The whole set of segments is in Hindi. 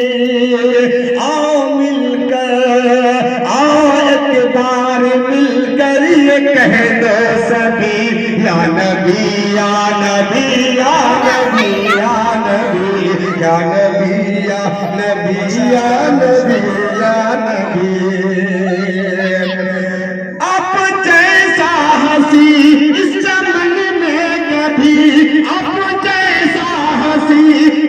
आओ मिलकर, आओ एक बार मिलकर ये कह दो सभी, या नबी या नबी या नबी या नबी या नबी या नबी या नबी या नबी। आप जैसा हंसी इस चमन में कभी, आप जैसा हंसी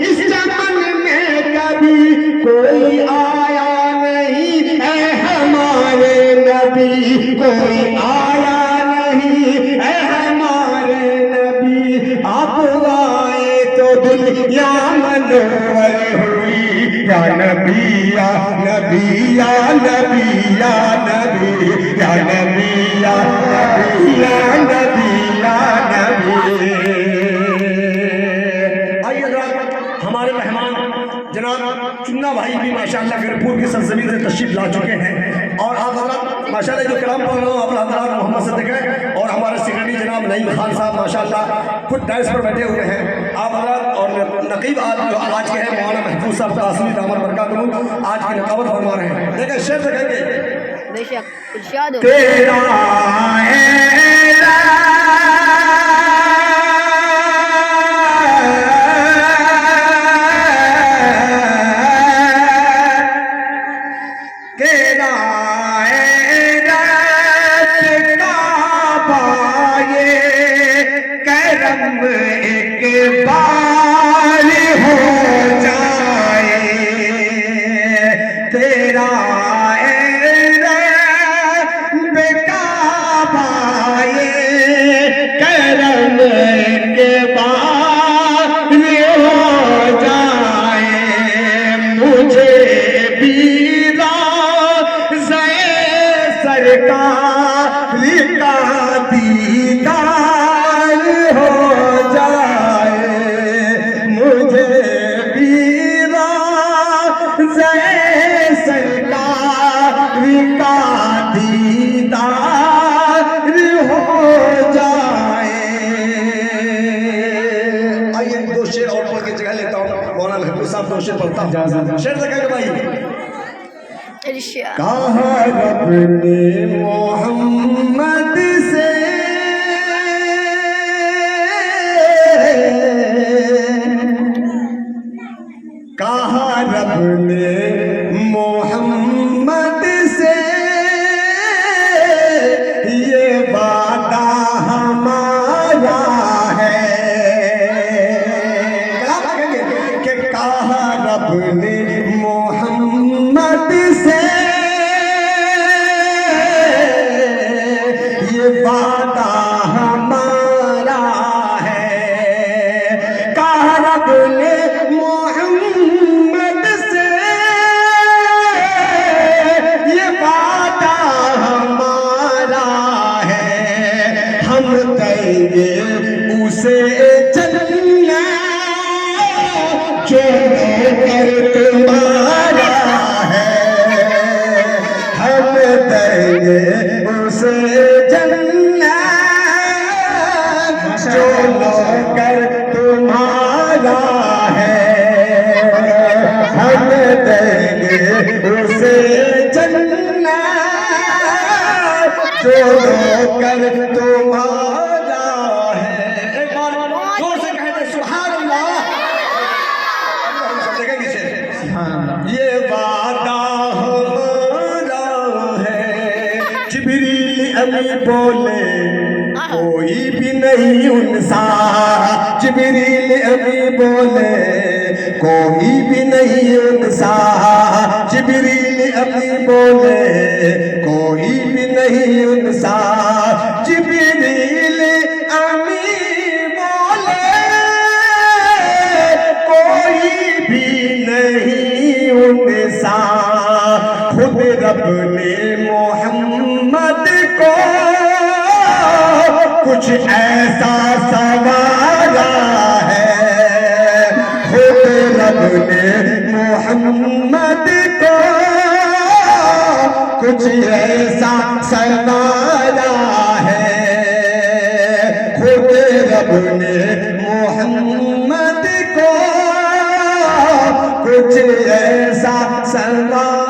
इस चमन में कभी कोई आया नहीं है हमारे नबी, कोई आया नहीं है हमारे नबी। आप आए तो दुनिया मनोहर हुई, या नबी या नबी या नबी या नबी या नबी या नबी या नबी या नबी। आइए हमारे मेहमान जनाब चुन्ना भाई भी माशाल्लाह गिरपुर की सरजमीन से तशरीफ ला चुके हैं, और आप हजरात माशाल्लाह जो कलाम पढ़ रहा हूँ आप हजरात मोहम्मद सद्दीक है, और हमारे सेक्रेटरी जनाब नईम खान साहब माशाल्लाह खुद डाइस पर बैठे हुए हैं। आप हजरात और नकीब आज के हैं मौलाना महफूज साहब तासमी दामन बरकातहू, आज की नकावत फरमा रहे हैं। देखिए शेर से कहेंगे बेशक इरशाद हो। तेरा एक बार हो जाए, तेरा बेकाबा ये करम के बार हो जाए, मुझे भी रोज़े सरकार का दीदार हो जाए, मुझे भी रोज़े सरकार का दीदार हो जाए। आइए दो शेर और पढ़ के जगह लेता हूँ, मौलाना महफूज साहब दो शेर पढ़ता हूँ। शेर से कहेंगे भाई इरशाद। कहा रब ने मोहम्मद से, कहा रब ने मोहम्मद से ये वादा हमारा है, कि कहा रब ने मोहम्मद से ये वादा हमारा है, कहा रब ने मोहम्मद से ये वादा हमारा है, हम कहेंगे उसे चलना जो कर तुम्हारा है, हम देंगे उसे जन्नत जो कर तुम्हारा है, हम देंगे उसे जन्नत जो कर तुम्हारा है। एक बार जोर से कहते सुभान अल्लाह। ये वादा हमारा है, जिब्रील अमी बोले कोई भी नहीं उनसा, जिब्रील अमी बोले कोई भी नहीं उनसा, जिब्रील अमी बोले कोई भी नहीं उनसा, जिब्रील अमी बोले कोई भी नहीं उनसा, खुद रब ने मोहम्मद को कुछ ऐसा संवारा है, खुद रब ने मोहम्मद को कुछ ऐसा संवारा है, खुद रब ने मोहम्मद को कुछ ऐसा समा